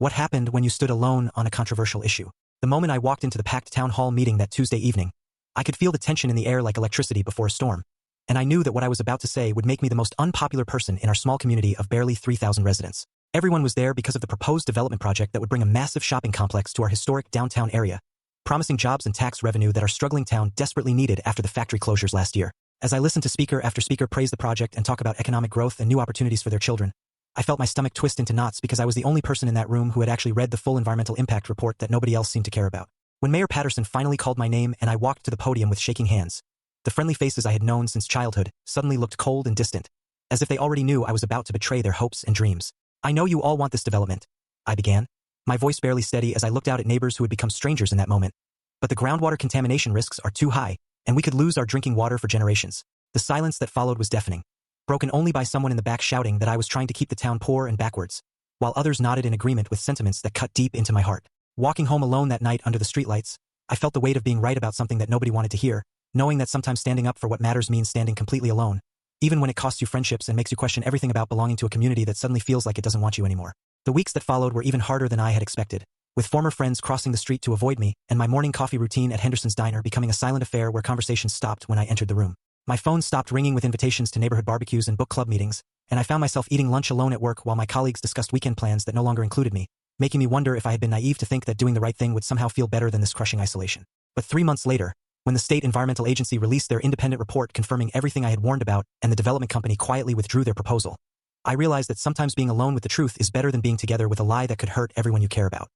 What happened when you stood alone on a controversial issue? The moment I walked into the packed town hall meeting that Tuesday evening, I could feel the tension in the air like electricity before a storm. And I knew that what I was about to say would make me the most unpopular person in our small community of barely 3,000 residents. Everyone was there because of the proposed development project that would bring a massive shopping complex to our historic downtown area, promising jobs and tax revenue that our struggling town desperately needed after the factory closures last year. As I listened to speaker after speaker praise the project and talk about economic growth and new opportunities for their children, I felt my stomach twist into knots because I was the only person in that room who had actually read the full environmental impact report that nobody else seemed to care about. When Mayor Patterson finally called my name and I walked to the podium with shaking hands, the friendly faces I had known since childhood suddenly looked cold and distant, as if they already knew I was about to betray their hopes and dreams. I know you all want this development, I began, my voice barely steady as I looked out at neighbors who had become strangers in that moment. But the groundwater contamination risks are too high, and we could lose our drinking water for generations. The silence that followed was deafening, broken only by someone in the back shouting that I was trying to keep the town poor and backwards, while others nodded in agreement with sentiments that cut deep into my heart. Walking home alone that night under the streetlights, I felt the weight of being right about something that nobody wanted to hear, knowing that sometimes standing up for what matters means standing completely alone, even when it costs you friendships and makes you question everything about belonging to a community that suddenly feels like it doesn't want you anymore. The weeks that followed were even harder than I had expected, with former friends crossing the street to avoid me and my morning coffee routine at Henderson's Diner becoming a silent affair where conversations stopped when I entered the room. My phone stopped ringing with invitations to neighborhood barbecues and book club meetings, and I found myself eating lunch alone at work while my colleagues discussed weekend plans that no longer included me, making me wonder if I had been naive to think that doing the right thing would somehow feel better than this crushing isolation. But 3 months later, when the State Environmental Agency released their independent report confirming everything I had warned about and the development company quietly withdrew their proposal, I realized that sometimes being alone with the truth is better than being together with a lie that could hurt everyone you care about.